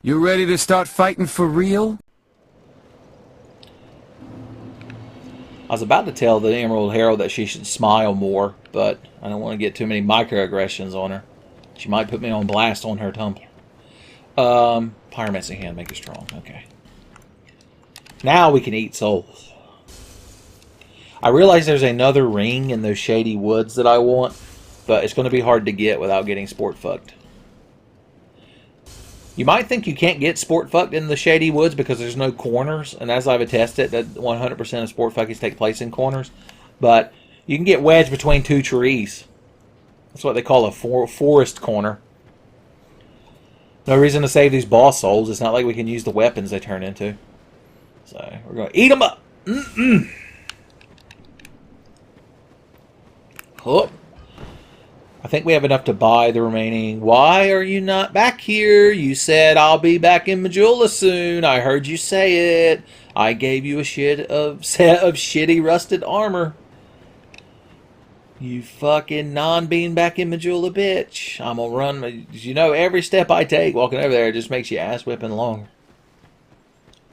You ready to start fighting for real? I was about to tell the Emerald Herald that she should smile more, but I don't want to get too many microaggressions on her. She might put me on blast on her Tumblr. Pyromancy hand, make it strong. Okay. Now we can eat souls. I realize there's another ring in those shady woods that I want, but it's going to be hard to get without getting sport fucked. You might think you can't get sport fucked in the shady woods because there's no corners, and as I've attested, that 100% of sport fuckings take place in corners. But you can get wedged between two trees. That's what they call a forest corner. No reason to save these boss souls. It's not like we can use the weapons they turn into. So we're going to eat them up. Oh. I think we have enough to buy the remaining. Why are you not back here? You said I'll be back in Majula soon. I heard you say it. I gave you a set of shitty rusted armor. You fucking non-being back in Majula, bitch. I'm gonna run. You know, every step I take walking over there just makes you ass whipping longer.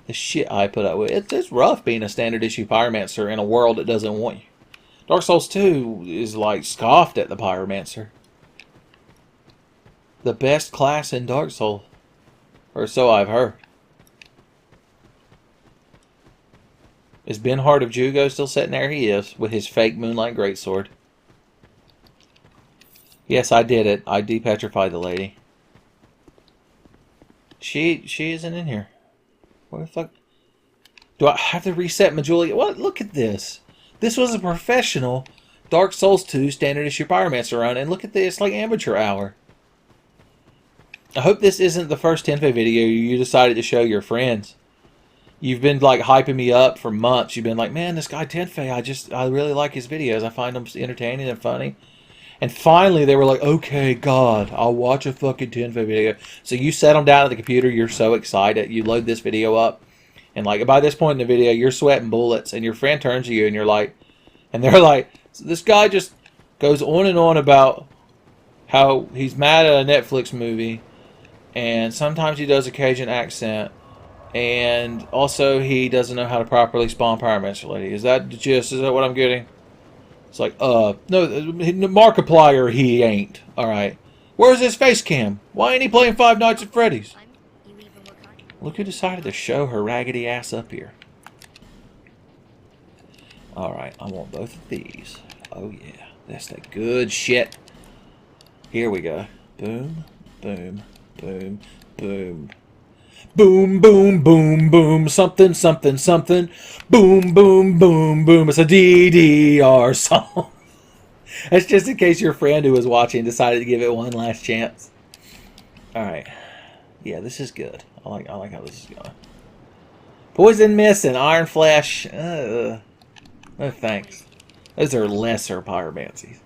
The shit I put up with. It's rough being a standard issue Pyromancer in a world that doesn't want you. Dark Souls 2 is like scoffed at the Pyromancer. The best class in Dark Souls. Or so I've heard. Is Ben Hart of Jugo still sitting there? He is, with his fake Moonlight Greatsword. Yes, I did it. I depetrified the lady. She isn't in here. What the fuck? Do I have to reset Majula? What? Look at this. This was a professional Dark Souls 2 standard issue Pyromancer run, and look at this, like amateur hour. I hope this isn't the first Tenfey video you decided to show your friends. You've been like hyping me up for months. You've been like, man, this guy Tenfey, I really like his videos. I find them entertaining and funny. And finally they were like, okay, God, I'll watch a fucking Tenfey video. So you set them down at the computer, you're so excited. You load this video up. And like by this point in the video, you're sweating bullets, and your friend turns to you, and you're like, and they're like, so this guy just goes on and on about how he's mad at a Netflix movie, and sometimes he does a Cajun accent, and also he doesn't know how to properly spawn Pyromancer lady. Is that the gist? Is that what I'm getting? It's like, no, Markiplier he ain't. All right, where's his face cam? Why ain't he playing Five Nights at Freddy's? Look who decided to show her raggedy ass up here. Alright, I want both of these. Oh yeah, that's that good shit. Here we go. Boom, boom, boom, boom. Boom, boom, boom, boom. Something, something, something. Boom, boom, boom, boom. It's a DDR song. That's just in case your friend who was watching decided to give it one last chance. Alright. Yeah, this is good. I like how this is going. Poison Mist and Iron Flesh. No thanks. Those are lesser pyromancies.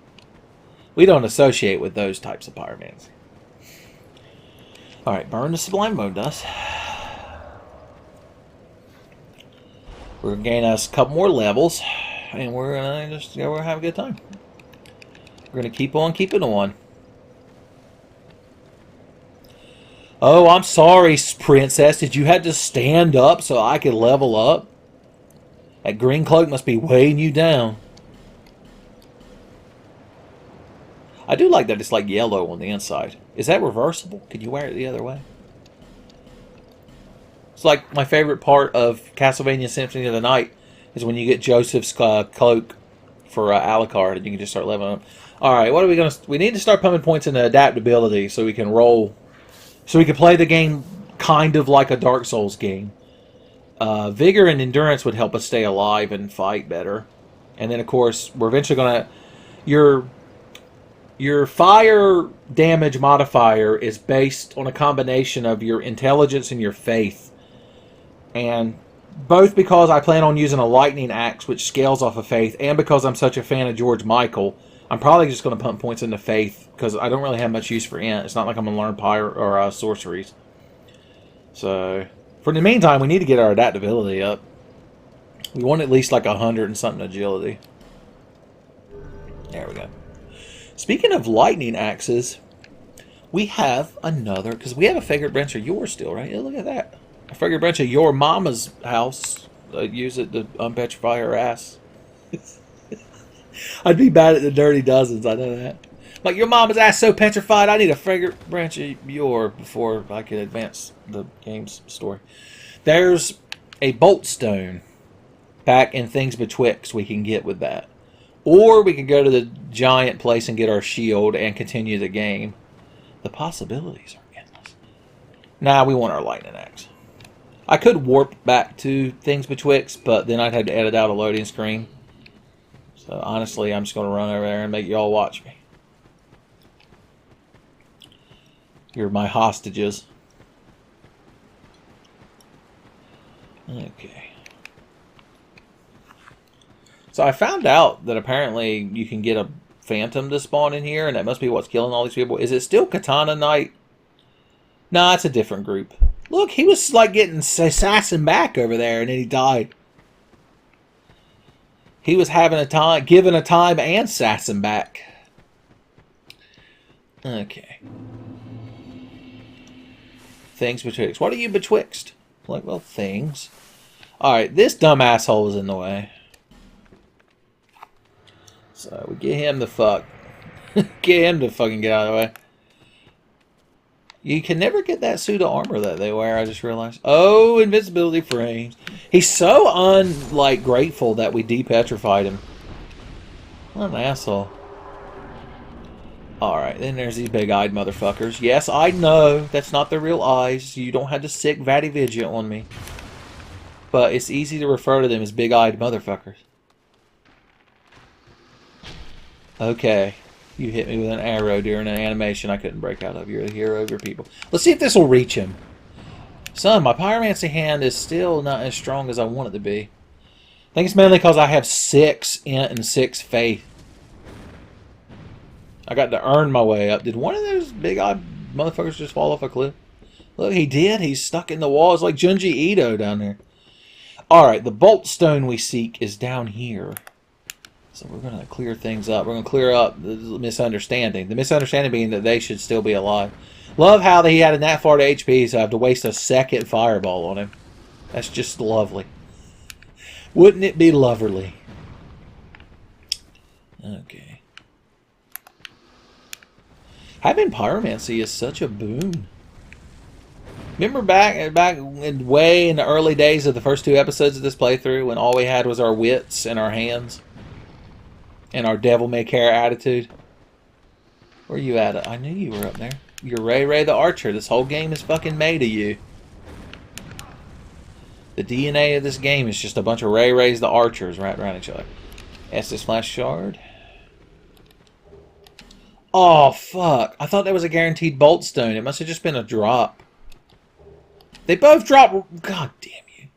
We don't associate with those types of pyromancy. Alright, burn the Sublime Bone Dust. We're going to gain us a couple more levels. And we're going to just have a good time. We're going to keep on keeping on. Oh, I'm sorry, Princess. Did you have to stand up so I could level up? That green cloak must be weighing you down. I do like that it's like yellow on the inside. Is that reversible? Can you wear it the other way? It's like my favorite part of Castlevania Symphony of the Night is when you get Joseph's cloak for Alucard and you can just start leveling up. Alright, what are we going to... We need to start pumping points into adaptability so we can roll... So we can play the game kind of like a Dark Souls game. Vigor and endurance would help us stay alive and fight better. And then, of course, we're eventually going to... Your fire damage modifier is based on a combination of your intelligence and your faith. And both because I plan on using a lightning axe, which scales off of faith, and because I'm such a fan of George Michael... I'm probably just going to pump points into faith because I don't really have much use for int. It's not like I'm going to learn pyro or sorceries. So, for the meantime, we need to get our adaptability up. We want at least like 100 and something agility. There we go. Speaking of lightning axes, We have another, because we have a fragrant branch of yours still, right? Yeah, look at that. A fragrant branch of your mama's house. Use it to unpetrify her ass. I'd be bad at the dirty dozens, I know that. Like, your mama's ass so petrified, I need a fragrant branch of your before I can advance the game's story. There's a bolt stone back in Things Betwixt we can get with that. Or we can go to the giant place and get our shield and continue the game. The possibilities are endless. Nah, we want our lightning axe. I could warp back to Things Betwixt, but then I'd have to edit out a loading screen. So honestly, I'm just going to run over there and make y'all watch me. You're my hostages. Okay. So I found out that apparently you can get a phantom to spawn in here, and that must be what's killing all these people. Is it still Katana Knight? Nah, it's a different group. Look, he was like getting assassin back over there, and then he died. He was having a time, given a time and assassin back. Okay. Things betwixt. What are you betwixt? Like, well, things. Alright, this dumb asshole is in the way. So we get him the fuck. Get him to fucking get out of the way. You can never get that suit of armor that they wear, I just realized. Oh, invincibility frames. He's so grateful that we depetrified him. What an asshole. Alright, then there's these big-eyed motherfuckers. Yes, I know that's not their real eyes. You don't have to sick Vatty Vidya on me. But it's easy to refer to them as big-eyed motherfuckers. Okay. You hit me with an arrow during an animation I couldn't break out of. You're the hero of your people. Let's see if this will reach him. Son, my pyromancy hand is still not as strong as I want it to be. I think it's mainly because I have 6 int and 6 faith. I got to earn my way up. Did one of those big-eyed motherfuckers just fall off a cliff? Look, he did. He's stuck in the wall. It's like Junji Ito down there. Alright, the bolt stone we seek is down here. So we're going to clear things up. We're going to clear up the misunderstanding. The misunderstanding being that they should still be alive. Love how he had that far to HP, so I have to waste a second fireball on him. That's just lovely. Wouldn't it be loverly? Okay. Having pyromancy is such a boon. Remember back way in the early days of the first 2 episodes of this playthrough when all we had was our wits and our hands? And our devil-may-care attitude. Where you at? I knew you were up there. You're Ray the Archer. This whole game is fucking made of you. The DNA of this game is just a bunch of Rays the Archers right around each other. Estus Flash Shard. Oh, fuck. I thought that was a guaranteed bolt stone. It must have just been a drop. They both drop. God damn you.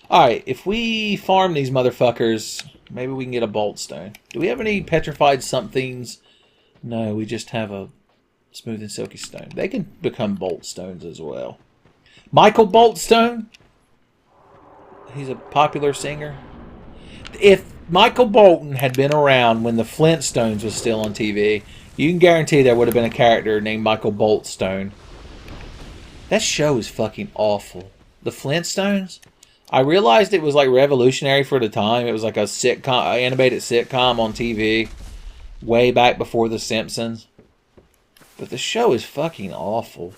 Alright, if we farm these motherfuckers... Maybe we can get a bolt stone. Do we have any petrified somethings? No, we just have a smooth and silky stone. They can become bolt stones as well. Michael Boltstone? He's a popular singer. If Michael Bolton had been around when the Flintstones was still on TV, you can guarantee there would have been a character named Michael Boltstone. That show is fucking awful. The Flintstones? I realized it was like revolutionary for the time. It was like a sitcom, animated sitcom on TV way back before The Simpsons. But the show is fucking awful.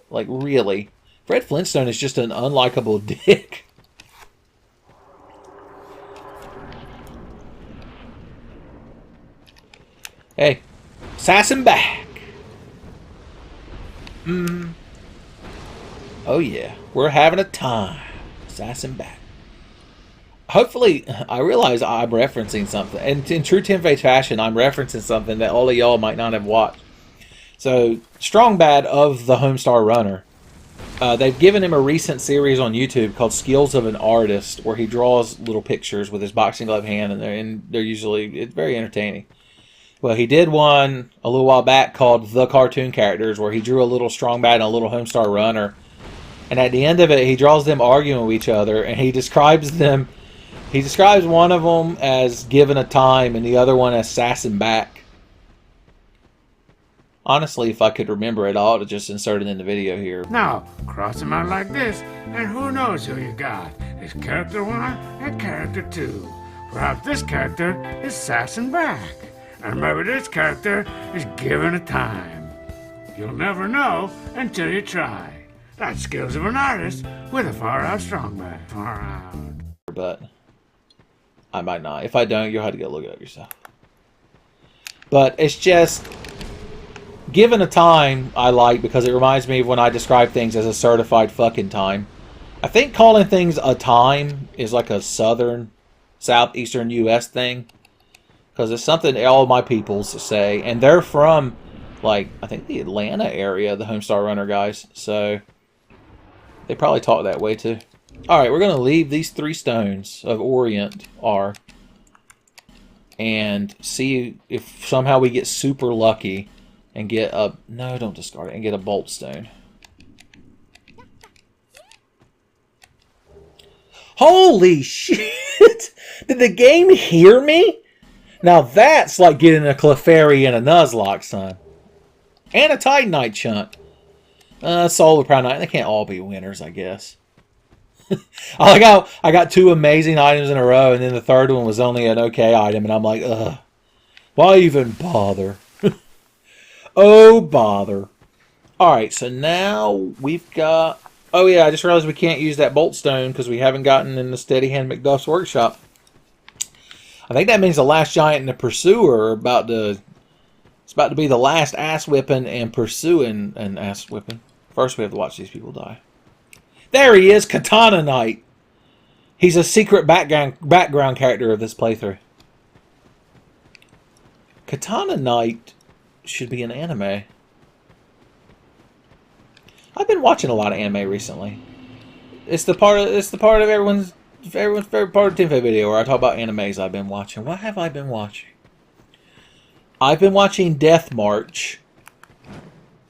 Like, really. Fred Flintstone is just an unlikable dick. Hey, assassin back. Oh yeah, we're having a time. Assassin back. Hopefully, I realize I'm referencing something. And in true Tenfey fashion, I'm referencing something that all of y'all might not have watched. So, Strong Bad of the Homestar Runner. They've given him a recent series on YouTube called Skills of an Artist, where he draws little pictures with his boxing glove hand, and they're usually, it's very entertaining. Well, he did one a little while back called The Cartoon Characters, where he drew a little Strong Bad and a little Homestar Runner. And at the end of it, he draws them arguing with each other, and he describes them. He describes one of them as given a time, and the other one as assassin back. Honestly, if I could remember it, I ought to just insert it in the video here. Now, cross them out like this, and who knows who you got. It's character 1 and character 2. Perhaps this character is sassing back. And maybe this character is giving it time. You'll never know until you try. That's skills of an artist with a far-out strongman. Far out. But I might not. If I don't, you'll have to go look it up yourself. But it's just... Given a time, I like, because it reminds me of when I describe things as a certified fucking time. I think calling things a time is like a southeastern U.S. thing. Because it's something all my peoples say. And they're from, like, I think the Atlanta area, the Homestar Runner guys. So, they probably talk that way too. Alright, we're going to leave these 3 stones of Orient are. And see if somehow we get super lucky. And get a... No, don't discard it. And get a bolt stone. Holy shit! Did the game hear me? Now that's like getting a Clefairy and a Nuzlocke, son. And a Titanite chunk. Solar Proud Knight. They can't all be winners, I guess. I like how I got 2 amazing items in a row, and then the third one was only an okay item, and I'm like, ugh. Why even bother? Oh, bother. Alright, so now we've got... Oh, yeah, I just realized we can't use that bolt stone because we haven't gotten in the Steady Hand McDuff's workshop. I think that means the last giant and the pursuer are about to... It's about to be the last ass-whipping and pursuing an ass-whipping. First, we have to watch these people die. There he is, Katana Knight. He's a secret background character of this playthrough. Katana Knight... should be an anime. I've been watching a lot of anime recently. It's the part of everyone's favorite part of Tenfey video where I talk about animes I've been watching. What have I been watching? I've been watching Death March,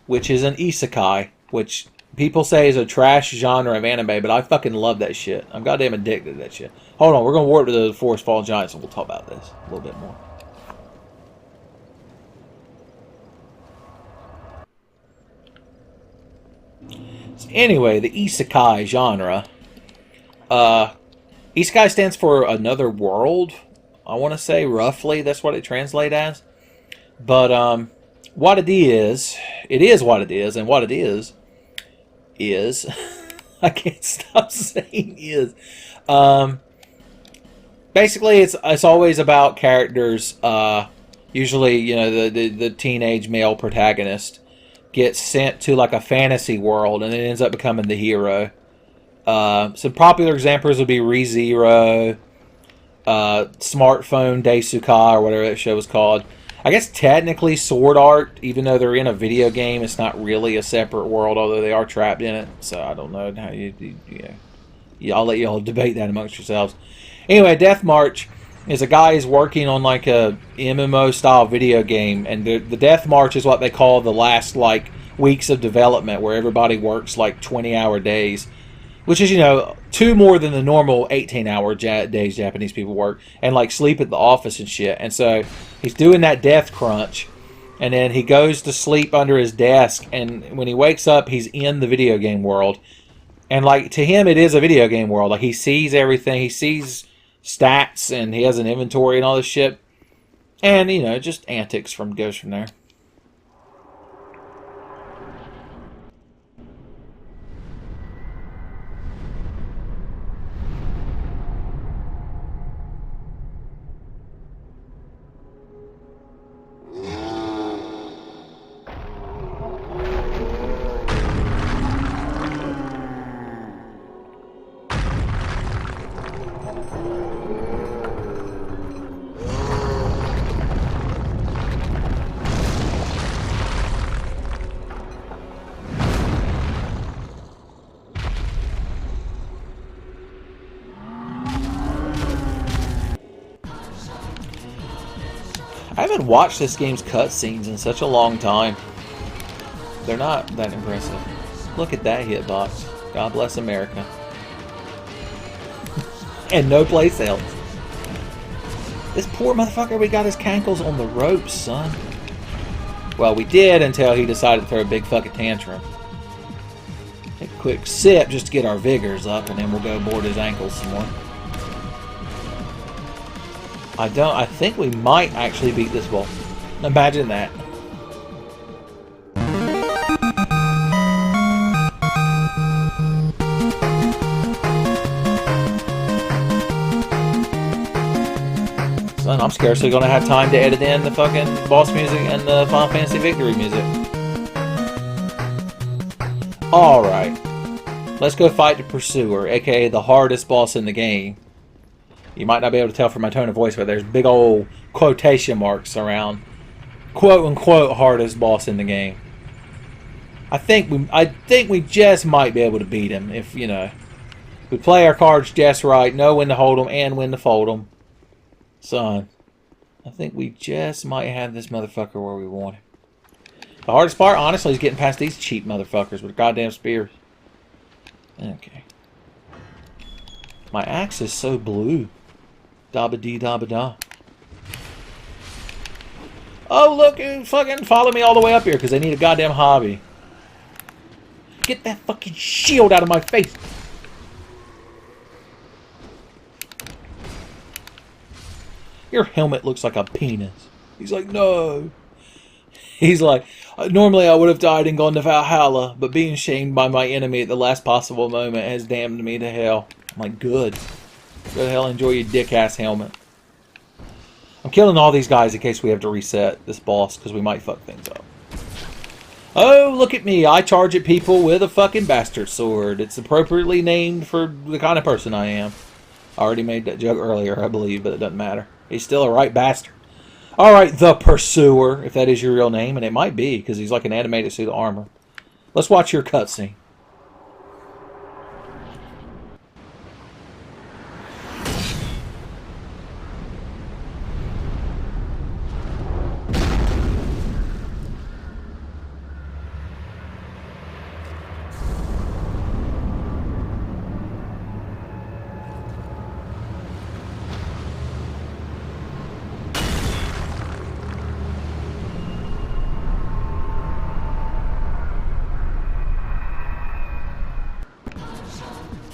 which is an isekai, which people say is a trash genre of anime, but I fucking love that shit. I'm goddamn addicted to that shit. Hold on, we're gonna warp to the Forest Fall Giants and we'll talk about this a little bit more. Anyway, the isekai genre. Isekai stands for another world. I want to say roughly that's what it translates as. But what it is what it is, and what it is I can't stop saying is. Basically, it's always about characters. Usually, you know, the teenage male protagonist gets sent to like a fantasy world and it ends up becoming the hero. Some popular examples would be ReZero, Smartphone Daisuka, or whatever that show was called. I guess technically Sword Art, even though they're in a video game, it's not really a separate world, although they are trapped in it. So I don't know how I'll let y'all debate that amongst yourselves. Anyway, Death March is a guy who's working on like a MMO style video game, and the Death March is what they call the last like weeks of development, where everybody works like 20-hour days, which is, you know, 2 more than the normal 18-hour days Japanese people work, and like sleep at the office and shit. And so he's doing that death crunch, and then he goes to sleep under his desk, and when he wakes up, he's in the video game world. And like to him, it is a video game world. Like he sees everything, he sees stats, and he has an inventory and all this shit, and you know, just antics goes from there. I haven't watched this game's cutscenes in such a long time. They're not that impressive. Look at that hitbox. God bless America. And no play sales. This poor motherfucker, we got his cankles on the ropes, son. Well, we did until he decided to throw a big fucking tantrum. Take a quick sip just to get our vigors up, and then we'll go board his ankles some more. I think we might actually beat this boss. Imagine that. Son, I'm scarcely gonna have time to edit in the fucking boss music and the Final Fantasy Victory music. Alright. Let's go fight the Pursuer, aka the hardest boss in the game. You might not be able to tell from my tone of voice, but there's big old quotation marks around quote-unquote hardest boss in the game. I think we just might be able to beat him if, you know, we play our cards just right, know when to hold them and when to fold them. Son, I think we just might have this motherfucker where we want him. The hardest part, honestly, is getting past these cheap motherfuckers with goddamn spears. Okay. My axe is so blue. Dabba-dee dabba-da. Oh, look, you fucking follow me all the way up here because they need a goddamn hobby. Get that fucking shield out of my face. Your helmet looks like a penis. He's like, no. He's like, normally I would have died and gone to Valhalla, but being shamed by my enemy at the last possible moment has damned me to hell. I'm like, good. Go to hell, enjoy your dick-ass helmet. I'm killing all these guys in case we have to reset this boss, because we might fuck things up. Oh, look at me. I charge at people with a fucking bastard sword. It's appropriately named for the kind of person I am. I already made that joke earlier, I believe, but it doesn't matter. He's still a right bastard. Alright, the Pursuer, if that is your real name, and it might be, because he's like an animated suit of armor. Let's watch your cutscene.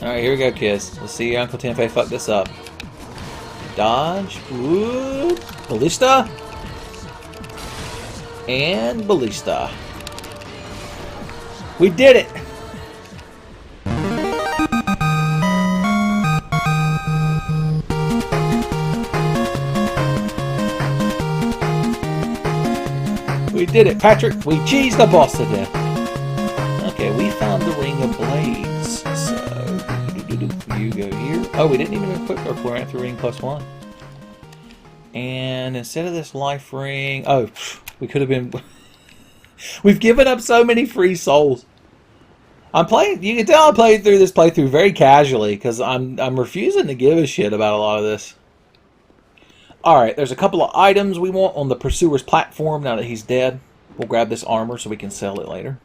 Alright, here we go, kids. Let's see Uncle Tenfey fuck this up. Dodge. Ooh. Ballista. And Ballista. We did it! We did it, Patrick! We cheesed the boss to death. Okay, we found the Ring of Blades. So, you go here. Oh, we didn't even equip our Pyromancer Ring +1. And instead of this life ring... Oh, we could have been... We've given up so many free souls. I'm playing... You can tell I played through this playthrough very casually, because I'm refusing to give a shit about a lot of this. Alright, there's a couple of items we want on the Pursuer's platform now that he's dead. We'll grab this armor so we can sell it later.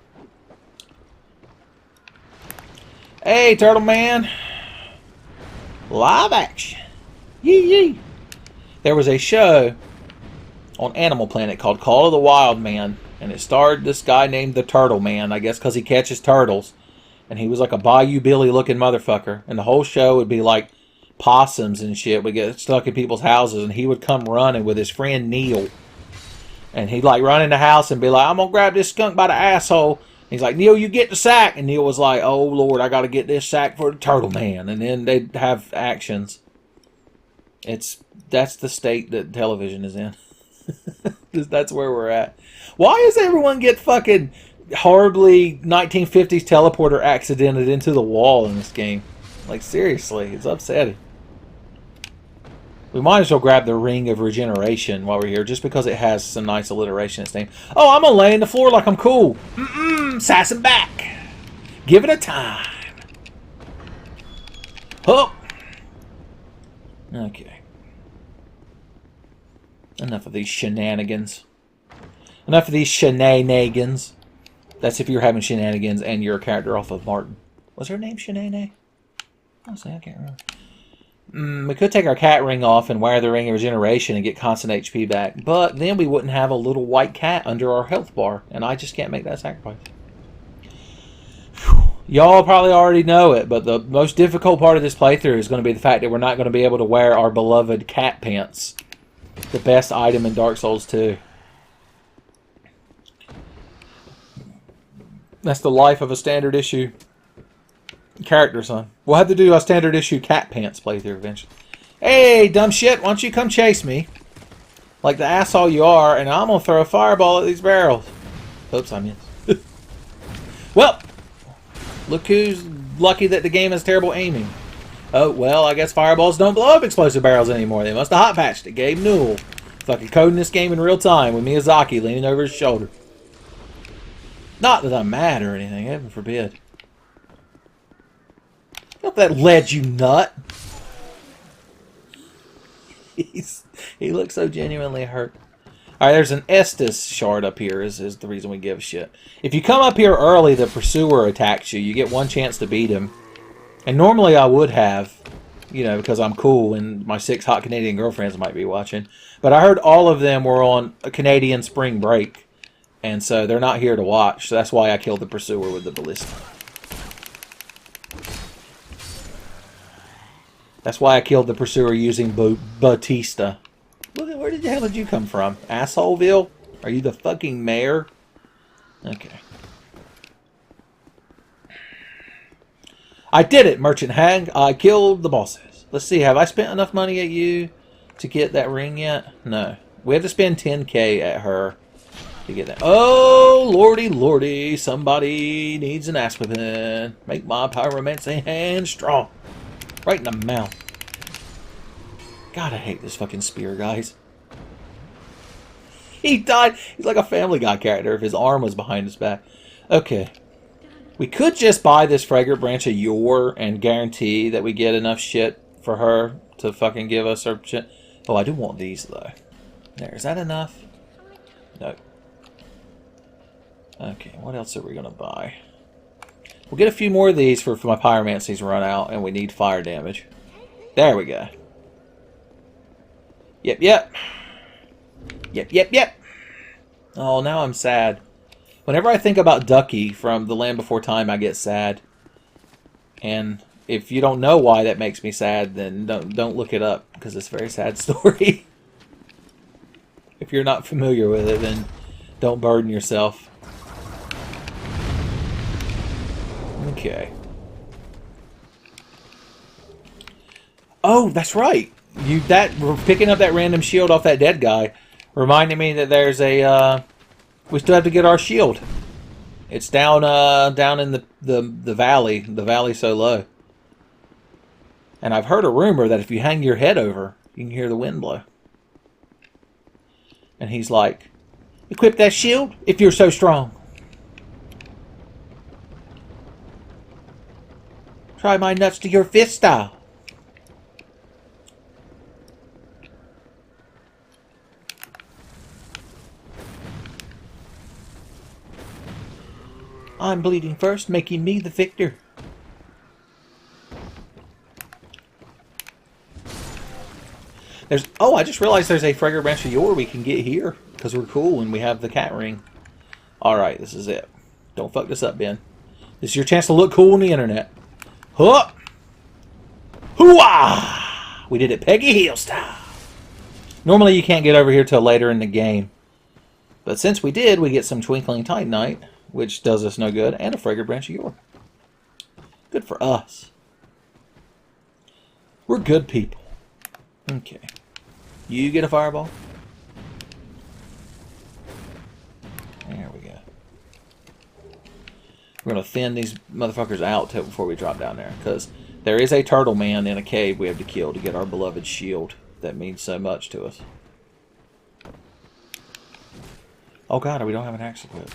Hey, Turtle Man! Live action! Yee yee! There was a show on Animal Planet called Call of the Wild Man, and it starred this guy named the Turtle Man, I guess because he catches turtles. And he was like a Bayou Billy looking motherfucker. And the whole show would be like possums and shit would get stuck in people's houses, and he would come running with his friend Neil. And he'd like run in the house and be like, I'm gonna grab this skunk by the asshole. He's like, Neil, you get the sack. And Neil was like, oh, Lord, I got to get this sack for the Turtle Man. And then they'd have actions. That's the state that television is in. That's where we're at. Why does everyone get fucking horribly 1950s teleporter accidented into the wall in this game? Like, seriously, it's upsetting. We might as well grab the Ring of Regeneration while we're here, just because it has some nice alliteration in its name. Oh, I'm gonna lay on the floor like I'm cool. Sassing back. Give it a time. Oh. Okay. Enough of these shenanigans. Enough of these shenanigans. That's if you're having shenanigans and you're a character off of Martin. Was her name Shenanay? Honestly, I can't remember. We could take our cat ring off and wear the ring of regeneration and get constant HP back, but then we wouldn't have a little white cat under our health bar, and I just can't make that sacrifice. Y'all probably already know it, but the most difficult part of this playthrough is going to be the fact that we're not going to be able to wear our beloved cat pants. The best item in Dark Souls 2. That's the life of a standard issue character, son. We'll have to do a standard issue cat pants playthrough eventually. Hey, dumb shit, why don't you come chase me? Like the asshole you are, and I'm going to throw a fireball at these barrels. Oops, I missed. Well, look who's lucky that the game has terrible aiming. Oh, well, I guess fireballs don't blow up explosive barrels anymore. They must have hot patched it. Gabe Newell. Fucking coding this game in real time with Miyazaki leaning over his shoulder. Not that I'm mad or anything, heaven forbid. Not that led you nut. He looks so genuinely hurt. Alright, there's an Estus shard up here is the reason we give a shit. If you come up here early, the Pursuer attacks you. You get one chance to beat him. And normally I would have, you know, because I'm cool and my 6 hot Canadian girlfriends might be watching. But I heard all of them were on a Canadian spring break. And so they're not here to watch. So that's why I killed the Pursuer with the Ballista. That's why I killed the Pursuer using Batista. Where the hell did you come from? Assholeville? Are you the fucking mayor? Okay. I did it, Merchant Hag. I killed the bosses. Let's see, have I spent enough money at you to get that ring yet? No. We have to spend 10k at her to get that. Oh, lordy, lordy. Somebody needs an ass whipping. Make my pyromancy hand strong. Right in the mouth. God, I hate this fucking spear, guys. He died. He's like a Family Guy character if his arm was behind his back. Okay. We could just buy this fragrant branch of yore and guarantee that we get enough shit for her to fucking give us her shit. Oh, I do want these, though. There, is that enough? No. Okay, what else are we going to buy? We'll get a few more of these for my pyromancies run out, and we need fire damage. There we go. Yep, yep. Yep, yep, yep. Oh, now I'm sad. Whenever I think about Ducky from The Land Before Time, I get sad. And if you don't know why that makes me sad, then don't look it up, because it's a very sad story. If you're not familiar with it, then don't burden yourself. Okay. Oh, that's right. Picking up that random shield off that dead guy reminded me that there's a we still have to get our shield. It's down in the valley. The valley so low. And I've heard a rumor that if you hang your head over, you can hear the wind blow. And he's like, equip that shield if you're so strong. Try my nuts to your fist style. I'm bleeding first, making me the victor. Oh, I just realized there's a fragrant branch of yore we can get here. Because we're cool and we have the cat ring. Alright, this is it. Don't fuck this up, Ben. This is your chance to look cool on the internet. Huh! Hoo-ah! We did it Peggy Hill style. Normally you can't get over here till later in the game. But since we did, we get some Twinkling Titanite, which does us no good, and a fragrant branch of yore. Good for us. We're good people. Okay. You get a fireball. There we go. We're going to thin these motherfuckers out before we drop down there. Because there is a turtle man in a cave we have to kill to get our beloved shield. That means so much to us. Oh god, we don't have an axe equipped.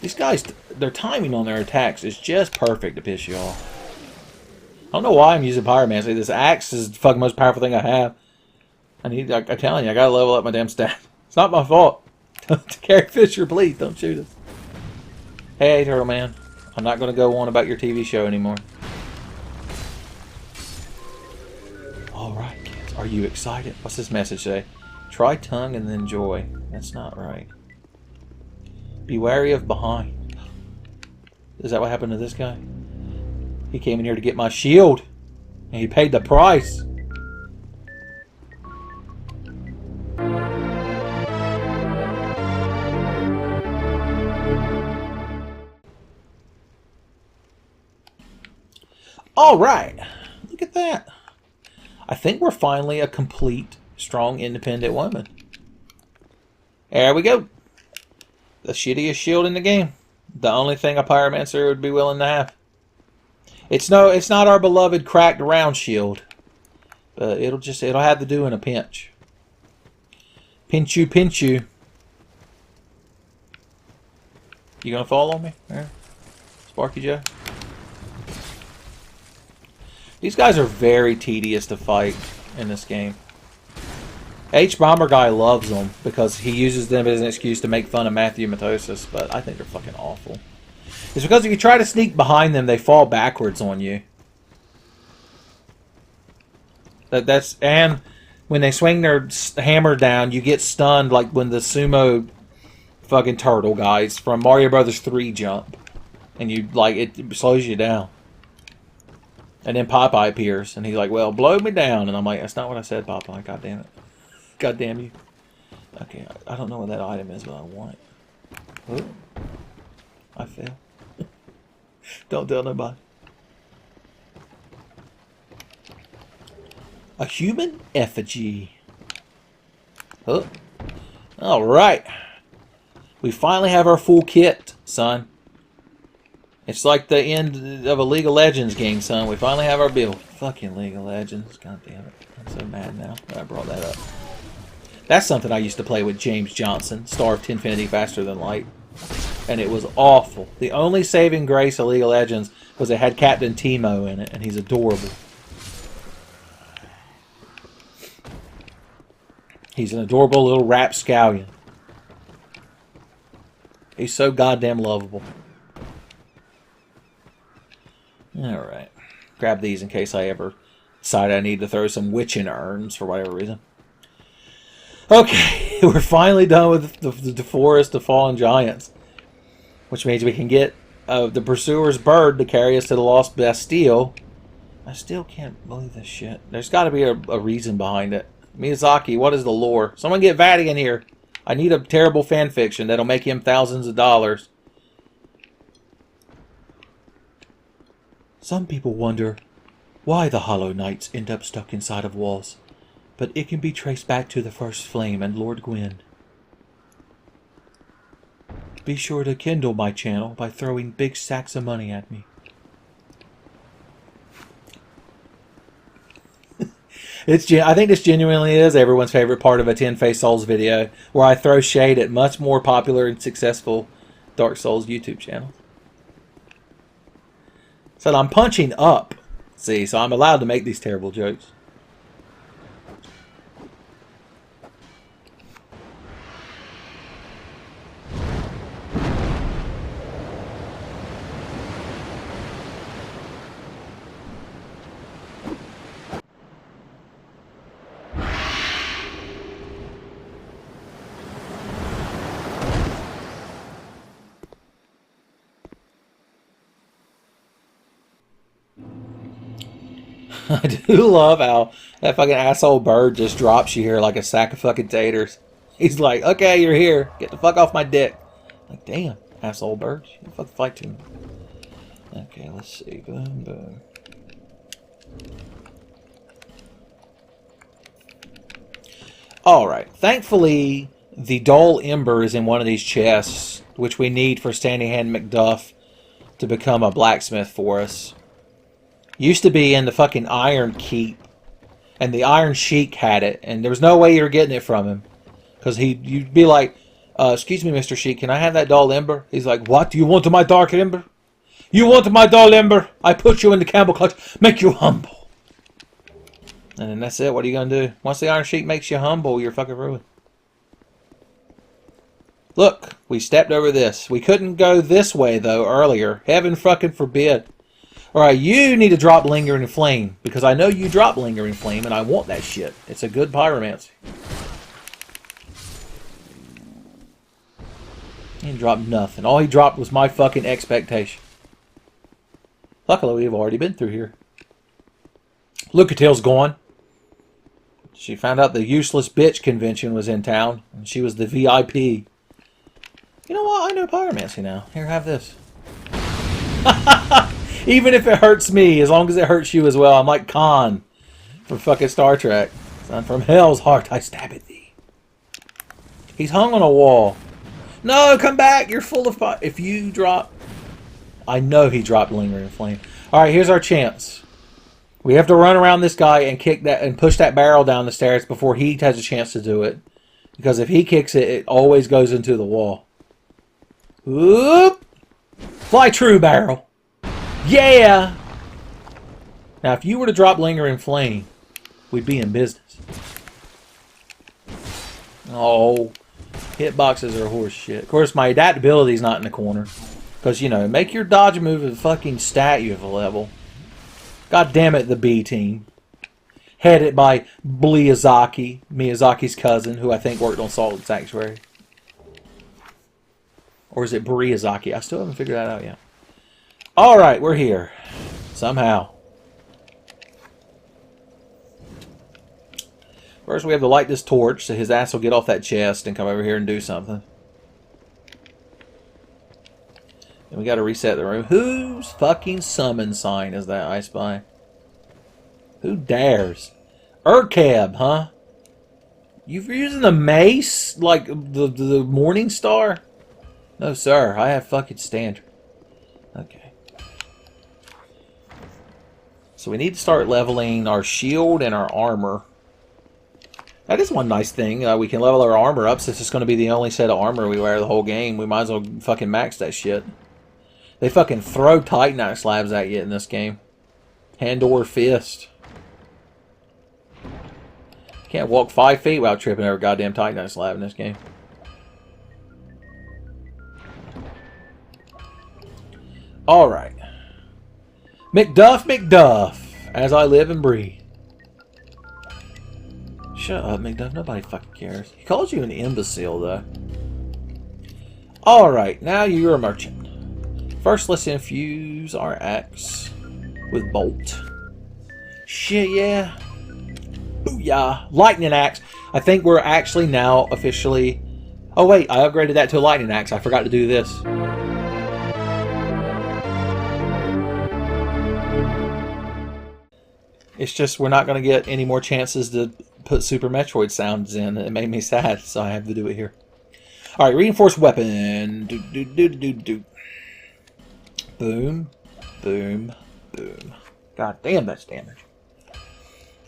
These guys, their timing on their attacks is just perfect to piss you off. I don't know why I'm using Pyromancy. This axe is the fucking most powerful thing I have. I'm telling you, I gotta level up my damn stat. It's not my fault. Carrie Fisher, please, don't shoot us. Hey, Turtle Man. I'm not going to go on about your TV show anymore. Alright, kids. Are you excited? What's this message say? Try tongue and then joy. That's not right. Be wary of behind. Is that what happened to this guy? He came in here to get my shield. And he paid the price. Alright. Look at that. I think we're finally a complete, strong, independent woman. There we go. The shittiest shield in the game. The only thing a Pyromancer would be willing to have. It's not our beloved cracked round shield. But it'll have to do in a pinch. Pinch you, pinch you. You gonna fall on me? There. Sparky Joe? These guys are very tedious to fight in this game. H-Bomber guy loves them because he uses them as an excuse to make fun of Matthew Matosis, but I think they're fucking awful. It's because if you try to sneak behind them, they fall backwards on you. And when they swing their hammer down, you get stunned like when the sumo fucking turtle guys from Mario Brothers 3 jump. And it slows you down. And then Popeye appears, and he's like, well, blow me down. And I'm like, that's not what I said, Popeye. God damn it. God damn you. Okay, I don't know what that item is, but I want it. Ooh. I fail. Don't tell nobody. A human effigy. Oh. Alright. We finally have our full kit, son. It's like the end of a League of Legends game, son. We finally have our build. Fucking League of Legends. God damn it. I'm so mad now that I brought that up. That's something I used to play with James Johnson, star of Tenfey Faster Than Light. And it was awful. The only saving grace of League of Legends was it had Captain Teemo in it, and he's adorable. He's an adorable little rapscallion. He's so goddamn lovable. Alright. Grab these in case I ever decide I need to throw some witching urns for whatever reason. Okay, we're finally done with the Forest of Fallen Giants. Which means we can get the Pursuer's Bird to carry us to the Lost Bastille. I still can't believe this shit. There's got to be a reason behind it. Miyazaki, what is the lore? Someone get Vatty in here. I need a terrible fanfiction that'll make him thousands of dollars. Some people wonder why the Hollow Knights end up stuck inside of walls. But it can be traced back to the First Flame and Lord Gwyn. Be sure to kindle my channel by throwing big sacks of money at me. I think this genuinely is everyone's favorite part of a Tenfey Souls video, where I throw shade at much more popular and successful Dark Souls YouTube channel. So I'm punching up, see, so I'm allowed to make these terrible jokes. I do love how that fucking asshole bird just drops you here like a sack of fucking taters. He's like, okay, you're here. Get the fuck off my dick. Like, damn, asshole bird. You fucking fight to me. Okay, let's see. Boom, boom. Alright. Thankfully, the dull ember is in one of these chests, which we need for Standing Hand McDuff to become a blacksmith for us. Used to be in the fucking Iron Keep, and the Iron Sheik had it, and there was no way you were getting it from him. Because you'd be like, excuse me, Mr. Sheik, can I have that dull ember? He's like, what? Do you want my dark ember? You want my dull ember? I put you in the Campbell clutch, make you humble. And then that's it. What are you going to do? Once the Iron Sheik makes you humble, you're fucking ruined. Look, we stepped over this. We couldn't go this way, though, earlier. Heaven fucking forbid. Alright, you need to drop Lingering Flame. Because I know you drop Lingering Flame, and I want that shit. It's a good pyromancy. He didn't drop nothing. All he dropped was my fucking expectation. Luckily, we've already been through here. Lucatel's gone. She found out the useless bitch convention was in town, and she was the VIP. You know what? I know pyromancy now. Here, have this. Even if it hurts me, as long as it hurts you as well. I'm like Khan from fucking Star Trek. Son, from hell's heart, I stab at thee. He's hung on a wall. No, come back. You're full of fire. If you drop... I know he dropped Lingering Flame. Alright, here's our chance. We have to run around this guy and kick that and push that barrel down the stairs before he has a chance to do it. Because if he kicks it, it always goes into the wall. Oop! Fly true, barrel. Yeah! Now, if you were to drop Lingering Flame, we'd be in business. Oh, hitboxes are horse shit. Of course, my adaptability's not in the corner. Because, you know, make your dodge move a fucking stat you have a level. God damn it, the B team. Headed by Miyazaki, Miyazaki's cousin, who I think worked on Salt and Sanctuary. Or is it Briazaki? I still haven't figured that out yet. Alright, we're here. Somehow. First we have to light this torch so his ass will get off that chest and come over here and do something. And we got to reset the room. Whose fucking summon sign is that, I spy? Who dares? Urkab, huh? You're using the mace? Like the Morning Star? No, sir. I have fucking standard. Okay. So we need to start leveling our shield and our armor. That is one nice thing. We can level our armor up since it's going to be the only set of armor we wear the whole game. We might as well fucking max that shit. They fucking throw Titanite slabs at you in this game. Hand or fist. Can't walk 5 feet without tripping over a goddamn Titanite slab in this game. Alright. McDuff, as I live and breathe. Shut up, McDuff. Nobody fucking cares. He calls you an imbecile, though. Alright, now you're a merchant. First, let's infuse our axe with bolt. Shit, yeah. Booyah. Lightning axe. I think we're actually now officially... Oh, wait. I upgraded that to a lightning axe. I forgot to do this. It's just we're not going to get any more chances to put Super Metroid sounds in. It made me sad, so I have to do it here. Alright, reinforced weapon. Boom, boom, boom. God damn, that's damage.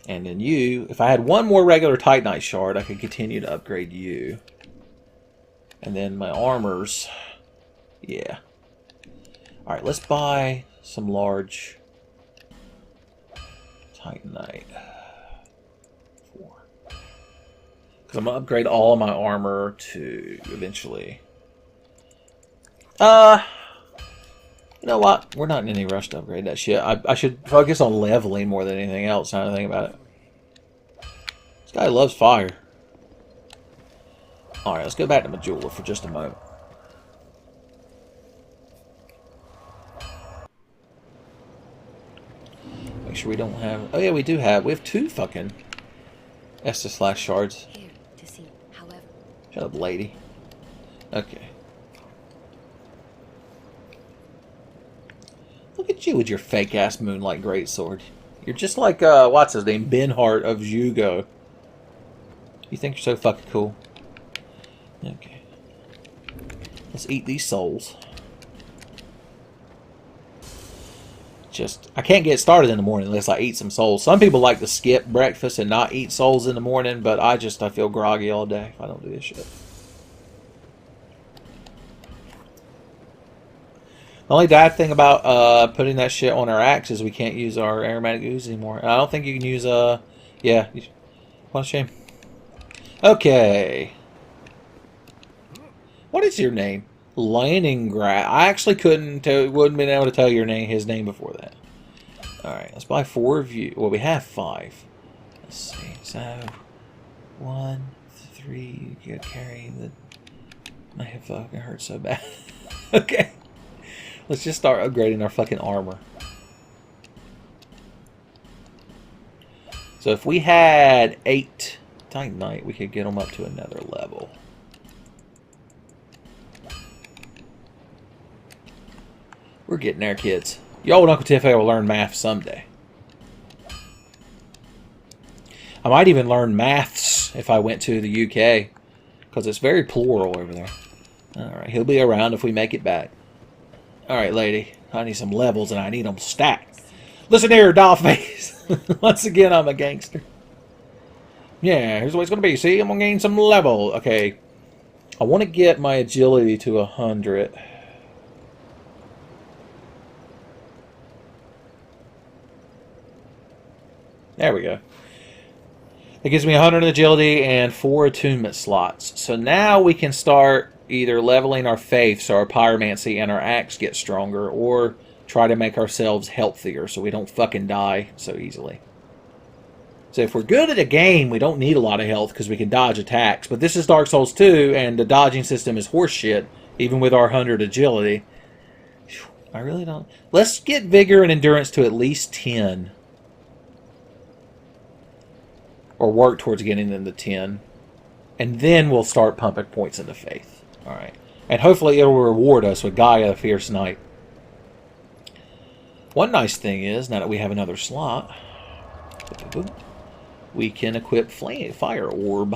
And then you, if I had one more regular Titanite shard, I could continue to upgrade you. And then my armors. Yeah. Alright, let's buy some large Titanite. 4. Because I'm going to upgrade all of my armor to eventually. You know what? We're not in any rush to upgrade that shit. I should focus on leveling more than anything else, now that I think about it. This guy loves fire. Alright, let's go back to Majula for just a moment. Make sure we don't have... Oh yeah, we do have... We have 2 fucking Estus shards. Here to see, however. Shut up, lady. Okay. Look at you with your fake-ass Moonlight Greatsword. You're just like, what's his name? Ben Hart of Jugo. You think you're so fucking cool. Okay. Let's eat these souls. Just, I can't get started in the morning unless I eat some souls. Some people like to skip breakfast and not eat souls in the morning, but I feel groggy all day if I don't do this shit. The only bad thing about putting that shit on our axe is we can't use our aromatic ooze anymore. And I don't think you can use yeah. What a shame. Okay. What is your name? Leningrad. I actually wouldn't been able to tell your name, his name before that. Alright, let's buy 4 of you. Well, we have 5. Let's see. So, 1, 3, you carry the... My head fucking hurts so bad. Okay. Let's just start upgrading our fucking armor. So if we had 8 Titanite, we could get them up to another level. We're getting there, kids. Y'all and Uncle Tenfey will learn math someday. I might even learn maths if I went to the UK. Because it's very plural over there. Alright, he'll be around if we make it back. Alright, lady. I need some levels and I need them stacked. Listen here, dollface. Once again, I'm a gangster. Yeah, here's what it's going to be. See, I'm going to gain some level. Okay. I want to get my agility to 100. There we go. It gives me 100 agility and 4 attunement slots. So now we can start either leveling our faith so our pyromancy and our axe get stronger, or try to make ourselves healthier so we don't fucking die so easily. So if we're good at a game, we don't need a lot of health because we can dodge attacks. But this is Dark Souls 2, and the dodging system is horseshit, even with our 100 agility. I really don't... Let's get vigor and endurance to at least 10. Or work towards getting them to 10. And then we'll start pumping points into faith. Alright. And hopefully it'll reward us with Gaia, the Fierce Knight. One nice thing is, now that we have another slot, we can equip Fire Orb.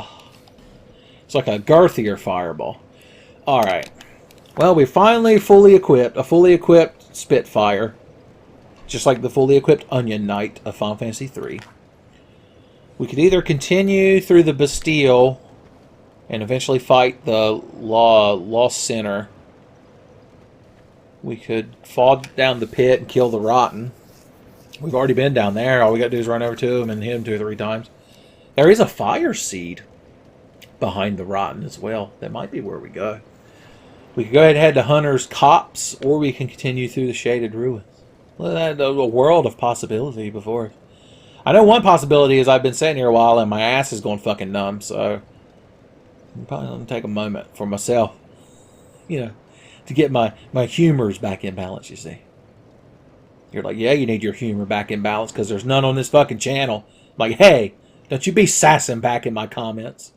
It's like a girthier fireball. Alright. Well, we finally fully equipped a fully equipped Spitfire. Just like the fully equipped Onion Knight of Final Fantasy III. We could either continue through the Bastille and eventually fight the Lost Center. We could fall down the pit and kill the Rotten. We've already been down there. All we got to do is run over to him and hit him 2 or 3 times. There is a fire seed behind the Rotten as well. That might be where we go. We could go ahead and head to Hunter's Copse, or we can continue through the Shaded Ruins. Well, that's a world of possibility before us. I know one possibility is I've been sitting here a while and my ass is going fucking numb, so I'm probably going to take a moment for myself, you know, to get my humors back in balance, you see. You're like, yeah, you need your humor back in balance because there's none on this fucking channel. I'm like, hey, don't you be sassing back in my comments.